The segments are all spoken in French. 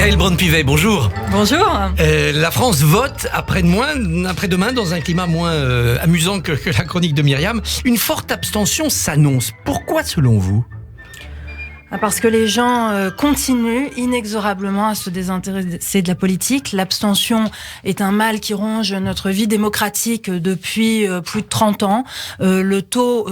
Yaël Braun-Pivet, bonjour. Bonjour. La France vote après-demain dans un climat moins amusant que la chronique de Myriam. Une forte abstention s'annonce. Pourquoi selon vous ? Parce que les gens continuent inexorablement à se désintéresser de la politique. L'abstention est un mal qui ronge notre vie démocratique depuis plus de 30 ans. Le taux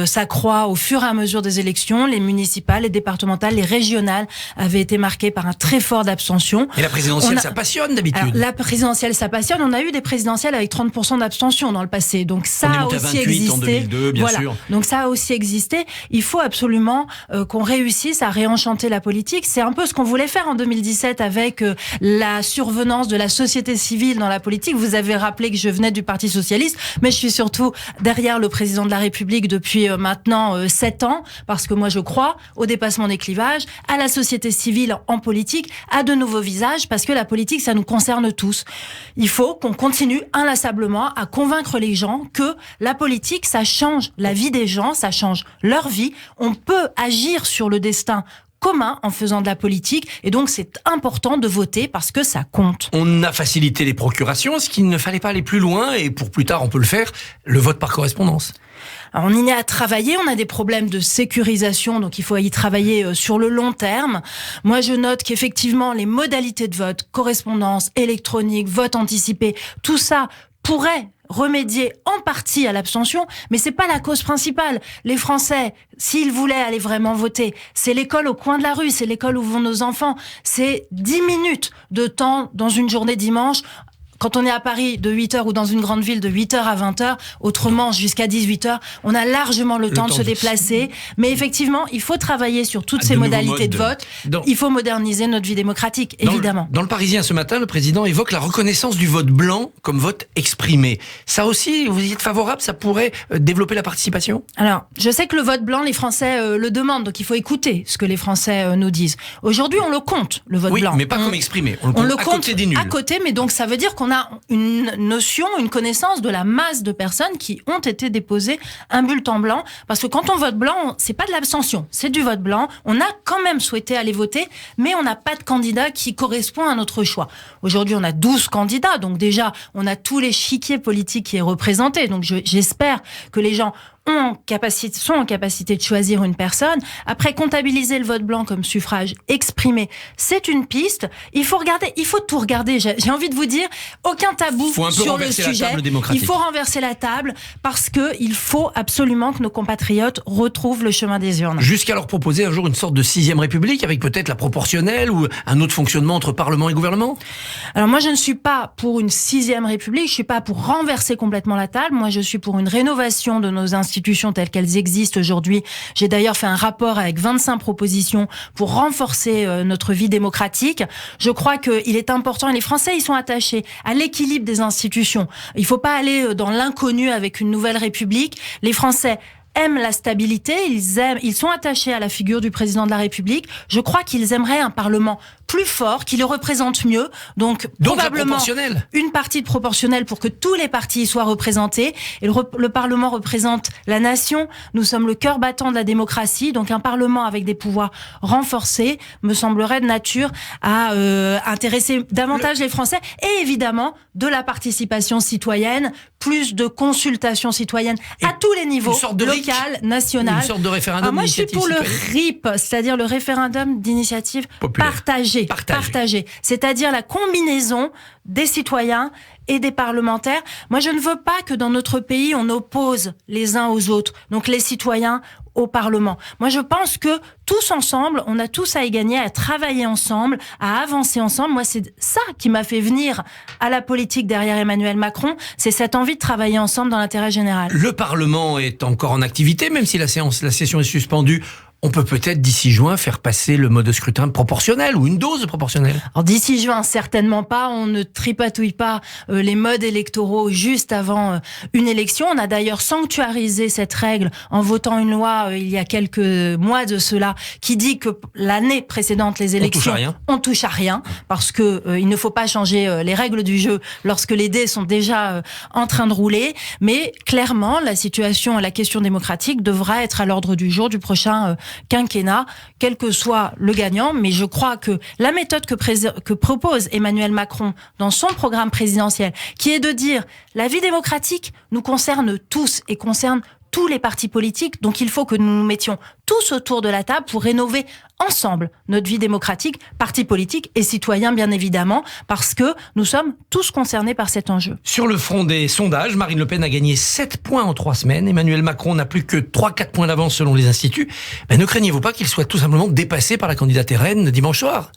s'accroît au fur et à mesure des élections. Les municipales, les départementales, les régionales avaient été marquées par un très fort d'abstention. Et la présidentielle, ça passionne d'habitude. Alors, la présidentielle, ça passionne. On a eu des présidentielles avec 30% d'abstention dans le passé. Donc ça a aussi existé. En 2002, bien sûr. Donc ça a aussi existé. Il faut absolument qu'on réussisse à réenchanter la politique. C'est un peu ce qu'on voulait faire en 2017 avec la survenance de la société civile dans la politique. Vous avez rappelé que je venais du Parti socialiste, mais je suis surtout derrière le président de la République depuis maintenant 7 ans, parce que moi je crois au dépassement des clivages, à la société civile en politique, à de nouveaux visages, parce que la politique, ça nous concerne tous. Il faut qu'on continue inlassablement à convaincre les gens que la politique, ça change la vie des gens, ça change leur vie. On peut agir sur le destin commun en faisant de la politique, et donc c'est important de voter parce que ça compte. On a facilité les procurations, est-ce qu'il ne fallait pas aller plus loin, et pour plus tard on peut le faire, le vote par correspondance ? Alors, on y est à travailler, on a des problèmes de sécurisation, donc il faut y travailler sur le long terme. Moi, je note qu'effectivement, les modalités de vote, correspondance, électronique, vote anticipé, tout ça pourrait remédier en partie à l'abstention, mais c'est pas la cause principale. Les Français, s'ils voulaient aller vraiment voter, c'est l'école au coin de la rue, c'est l'école où vont nos enfants, c'est 10 minutes de temps dans une journée dimanche. Quand on est à Paris de 8h ou dans une grande ville de 8h à 20h, autrement jusqu'à 18h, on a largement le temps de se déplacer. Mais effectivement, il faut travailler sur toutes ces modalités de vote. Il faut moderniser notre vie démocratique, évidemment. Dans le Parisien ce matin, le président évoque la reconnaissance du vote blanc comme vote exprimé. Ça aussi, vous y êtes favorable ? Ça pourrait développer la participation ? Alors, je sais que le vote blanc, les Français le demandent, donc il faut écouter ce que les Français nous disent. Aujourd'hui, on le compte, le vote blanc. Oui, mais pas comme exprimé. On le compte à côté des nuls. À côté, mais donc ça veut dire qu'on a une notion, une connaissance de la masse de personnes qui ont été déposées un bulletin blanc. Parce que quand on vote blanc, c'est pas de l'abstention, c'est du vote blanc. On a quand même souhaité aller voter, mais on n'a pas de candidat qui correspond à notre choix. Aujourd'hui, on a 12 candidats, donc déjà, on a tous l'échiquier politique qui est représenté. Donc j'espère que les gens sont en capacité de choisir une personne. Après, comptabiliser le vote blanc comme suffrage exprimé, c'est une piste. Il faut tout regarder. J'ai envie de vous dire, aucun tabou sur le sujet. Il faut renverser la table parce que il faut absolument que nos compatriotes retrouvent le chemin des urnes. Jusqu'alors proposer un jour une sorte de 6e République avec peut-être la proportionnelle ou un autre fonctionnement entre Parlement et gouvernement ? Alors moi, je ne suis pas pour une 6e République. Je suis pas pour renverser complètement la table. Moi, je suis pour une rénovation de nos institutions telles qu'elles existent aujourd'hui. J'ai d'ailleurs fait un rapport avec 25 propositions pour renforcer notre vie démocratique. Je crois qu'il est important, et les Français, ils sont attachés à l'équilibre des institutions. Il ne faut pas aller dans l'inconnu avec une nouvelle République. Les Français aiment la stabilité, ils sont attachés à la figure du président de la République. Je crois qu'ils aimeraient un Parlement plus fort, qui le représente mieux. Donc probablement une partie de proportionnelle pour que tous les partis soient représentés. Et le Parlement représente la nation. Nous sommes le cœur battant de la démocratie. Donc un Parlement avec des pouvoirs renforcés me semblerait de nature à intéresser davantage les Français. Et évidemment, de la participation citoyenne, plus de consultation citoyenne à tous les niveaux, local, national. Une sorte de référendum moi, je suis pour le RIP, c'est-à-dire le référendum d'initiative partagée. C'est-à-dire la combinaison des citoyens et des parlementaires. Moi, je ne veux pas que dans notre pays, on oppose les uns aux autres, donc les citoyens au Parlement. Moi, je pense que tous ensemble, on a tous à y gagner, à travailler ensemble, à avancer ensemble. Moi, c'est ça qui m'a fait venir à la politique derrière Emmanuel Macron, c'est cette envie de travailler ensemble dans l'intérêt général. Le Parlement est encore en activité, même si la session est suspendue. On peut peut-être d'ici juin faire passer le mode de scrutin proportionnel ou une dose proportionnelle. Alors d'ici juin, certainement pas. On ne tripatouille pas les modes électoraux juste avant une élection. On a d'ailleurs sanctuarisé cette règle en votant une loi il y a quelques mois de cela qui dit que l'année précédente les élections, on touche à rien parce que il ne faut pas changer les règles du jeu lorsque les dés sont déjà en train de rouler. Mais clairement, la situation, la question démocratique devra être à l'ordre du jour du prochain quinquennat, quel que soit le gagnant. Mais je crois que la méthode que propose Emmanuel Macron dans son programme présidentiel, qui est de dire la vie démocratique nous concerne tous et concerne tous les partis politiques, donc il faut que nous nous mettions tous autour de la table pour rénover ensemble notre vie démocratique, partis politiques et citoyens bien évidemment, parce que nous sommes tous concernés par cet enjeu. Sur le front des sondages, Marine Le Pen a gagné 7 points en 3 semaines. Emmanuel Macron n'a plus que 3-4 points d'avance selon les instituts. Mais ne craignez-vous pas qu'il soit tout simplement dépassé par la candidate RN dimanche soir ?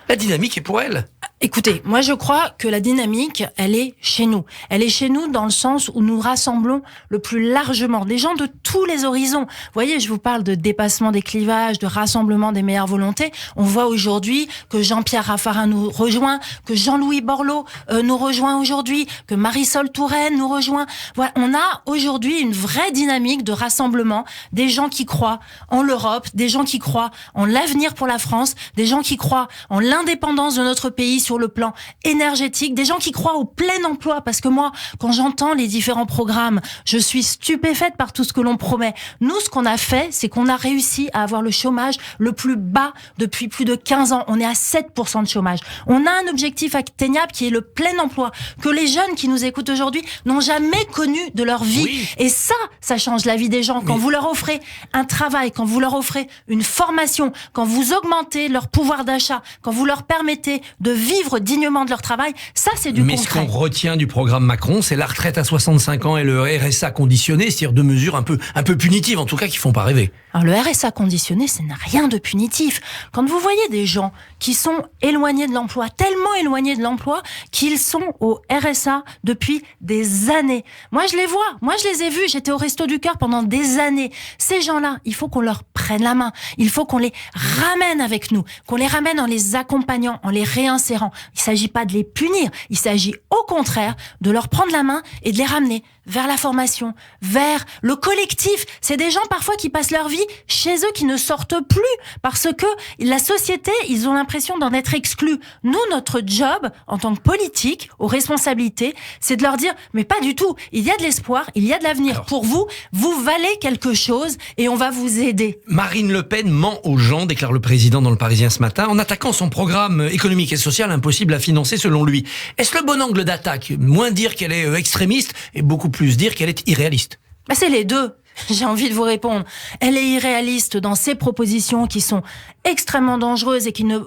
La dynamique est pour elle. Écoutez, moi je crois que la dynamique, elle est chez nous. Elle est chez nous dans le sens où nous rassemblons le plus largement des gens de tous les horizons. Vous voyez, je vous parle de dépassement des clivages, de rassemblement des meilleures volontés. On voit aujourd'hui que Jean-Pierre Raffarin nous rejoint, que Jean-Louis Borloo nous rejoint aujourd'hui, que Marisol Touraine nous rejoint. Voilà, on a aujourd'hui une vraie dynamique de rassemblement, des gens qui croient en l'Europe, des gens qui croient en l'avenir pour la France, des gens qui croient en l'indépendance de notre pays sur le plan énergétique, des gens qui croient au plein emploi, parce que moi, quand j'entends les différents programmes, je suis stupéfaite par tout ce que l'on promet. Nous, ce qu'on a fait, c'est qu'on a réussi à avoir le chômage le plus bas depuis plus de 15 ans. On est à 7% de chômage. On a un objectif atteignable qui est le plein emploi, que les jeunes qui nous écoutent aujourd'hui n'ont jamais connu de leur vie. Oui. Et ça change la vie des gens. Quand vous leur offrez un travail, quand vous leur offrez une formation, quand vous augmentez leur pouvoir d'achat, quand vous leur permettez de vivre dignement de leur travail, ça c'est du concret. Mais ce qu'on retient du programme Macron, c'est la retraite à 65 ans et le RSA conditionné, c'est-à-dire deux mesures un peu punitives, en tout cas qui font pas rêver. Alors le RSA conditionné, ça n'a rien de punitif. Quand vous voyez des gens qui sont éloignés de l'emploi, tellement éloignés de l'emploi qu'ils sont au RSA depuis des années. Moi je les vois, moi je les ai vus, j'étais au Resto du Cœur pendant des années. Ces gens-là, il faut qu'on leur prenne la main, il faut qu'on les ramène avec nous, qu'on les ramène en les accompagnant, en les réinsérant. Il ne s'agit pas de les punir, il s'agit au contraire de leur prendre la main et de les ramener vers la formation, vers le collectif. C'est des gens parfois qui passent leur vie chez eux, qui ne sortent plus parce que la société, ils ont l'impression d'en être exclus. Nous, notre job en tant que politique, aux responsabilités, c'est de leur dire mais pas du tout, il y a de l'espoir, il y a de l'avenir. Alors, pour vous, vous valez quelque chose et on va vous aider. Marine Le Pen ment aux gens, déclare le président dans Le Parisien ce matin, en attaquant son programme économique et social impossible à financer selon lui. Est-ce le bon angle d'attaque ? Moins dire qu'elle est extrémiste et beaucoup plus dire qu'elle est irréaliste. C'est les deux. J'ai envie de vous répondre. Elle est irréaliste dans ses propositions qui sont extrêmement dangereuses et qui ne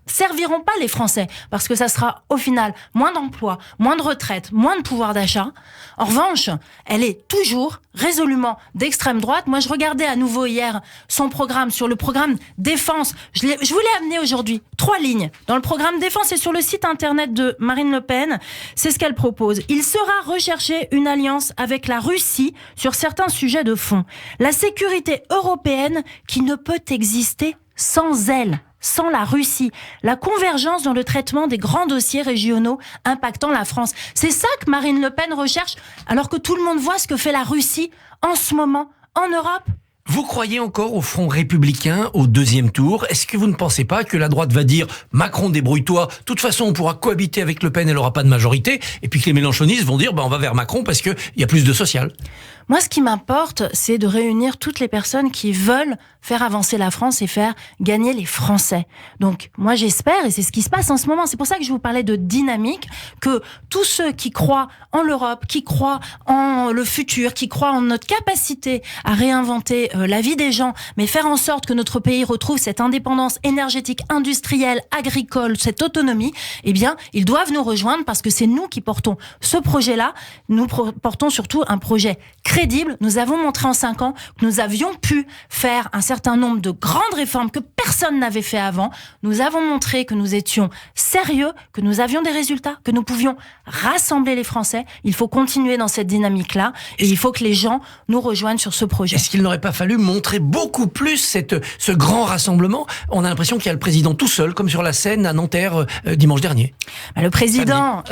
serviront pas les Français, parce que ça sera au final moins d'emplois, moins de retraites, moins de pouvoir d'achat. En revanche, elle est toujours résolument d'extrême droite. Moi, je regardais à nouveau hier son programme sur le programme défense. Je vous l'ai amené aujourd'hui. 3 lignes. Dans le programme défense et sur le site internet de Marine Le Pen, c'est ce qu'elle propose. Il sera recherché une alliance avec la Russie sur certains sujets de fond. La sécurité européenne qui ne peut exister sans elle, sans la Russie, la convergence dans le traitement des grands dossiers régionaux impactant la France. C'est ça que Marine Le Pen recherche, alors que tout le monde voit ce que fait la Russie en ce moment en Europe. Vous croyez encore au Front républicain au 2e tour ? Est-ce que vous ne pensez pas que la droite va dire « Macron, débrouille-toi, de toute façon on pourra cohabiter avec Le Pen, elle n'aura pas de majorité » et puis que les mélenchonistes vont dire « on va vers Macron parce qu'il y a plus de social ». Moi, ce qui m'importe, c'est de réunir toutes les personnes qui veulent faire avancer la France et faire gagner les Français. Donc, moi, j'espère, et c'est ce qui se passe en ce moment, c'est pour ça que je vous parlais de dynamique, que tous ceux qui croient en l'Europe, qui croient en le futur, qui croient en notre capacité à réinventer la vie des gens, mais faire en sorte que notre pays retrouve cette indépendance énergétique, industrielle, agricole, cette autonomie, eh bien, ils doivent nous rejoindre parce que c'est nous qui portons ce projet-là. Nous portons surtout un projet crédible. Nous avons montré en 5 ans que nous avions pu faire un certain nombre de grandes réformes que personne n'avait fait avant. Nous avons montré que nous étions sérieux, que nous avions des résultats, que nous pouvions rassembler les Français. Il faut continuer dans cette dynamique-là et il faut que les gens nous rejoignent sur ce projet. Est-ce qu'il n'aurait pas fallu montrer beaucoup plus ce grand rassemblement ? On a l'impression qu'il y a le président tout seul, comme sur la scène à Nanterre dimanche dernier. Le président,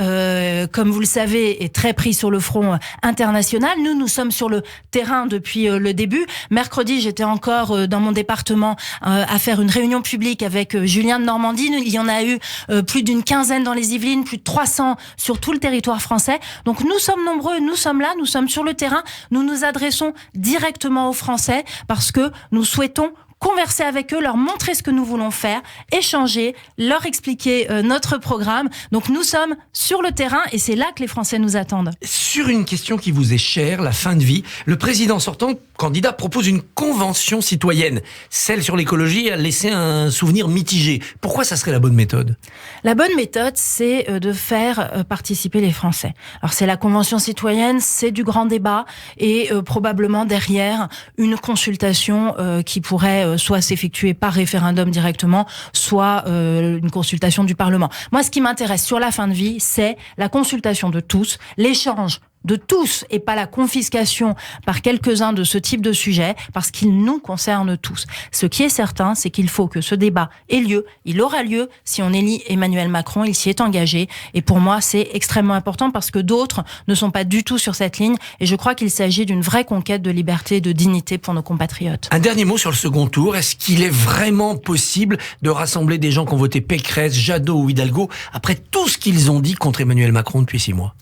comme vous le savez, est très pris sur le front international. Nous sommes sur le terrain depuis le début. Mercredi, j'étais encore dans mon département à faire une réunion publique avec Julien de Normandie. Il y en a eu plus d'une quinzaine dans les Yvelines, plus de 300 sur tout le territoire français. Donc nous sommes nombreux, nous sommes là, nous sommes sur le terrain. Nous nous adressons directement aux Français parce que nous souhaitons converser avec eux, leur montrer ce que nous voulons faire, échanger, leur expliquer notre programme. Donc nous sommes sur le terrain et c'est là que les Français nous attendent. Sur une question qui vous est chère, la fin de vie, le président sortant, candidat, propose une convention citoyenne. Celle sur l'écologie a laissé un souvenir mitigé. Pourquoi ça serait la bonne méthode ? La bonne méthode, c'est de faire participer les Français. Alors c'est la convention citoyenne, c'est du grand débat et probablement derrière une consultation qui pourrait soit s'effectuer par référendum directement, soit une consultation du Parlement. Moi, ce qui m'intéresse sur la fin de vie, c'est la consultation de tous, l'échange de tous et pas la confiscation par quelques-uns de ce type de sujet parce qu'il nous concerne tous. Ce qui est certain, c'est qu'il faut que ce débat ait lieu. Il aura lieu si on élit Emmanuel Macron. Il s'y est engagé et pour moi, c'est extrêmement important parce que d'autres ne sont pas du tout sur cette ligne et je crois qu'il s'agit d'une vraie conquête de liberté et de dignité pour nos compatriotes. Un dernier mot sur le second tour. Est-ce qu'il est vraiment possible de rassembler des gens qui ont voté Pécresse, Jadot ou Hidalgo après tout ce qu'ils ont dit contre Emmanuel Macron depuis 6 mois ?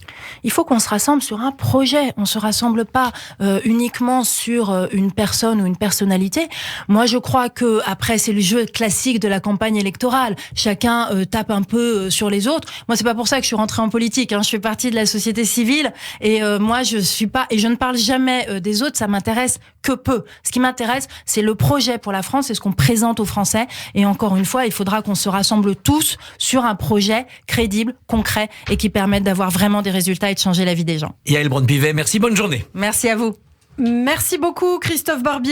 Il faut qu'on se rassemble sur un projet. On se rassemble pas uniquement sur une personne ou une personnalité. Moi, je crois que après, c'est le jeu classique de la campagne électorale. Chacun tape un peu sur les autres. Moi, c'est pas pour ça que je suis rentrée en politique. Je fais partie de la société civile et moi, je suis pas et je ne parle jamais des autres. Ça m'intéresse que peu. Ce qui m'intéresse, c'est le projet pour la France et ce qu'on présente aux Français. Et encore une fois, il faudra qu'on se rassemble tous sur un projet crédible, concret et qui permette d'avoir vraiment des résultats et de changer la vie des gens. Yaël Braun-Pivet, merci, bonne journée. Merci à vous. Merci beaucoup Christophe Barbier.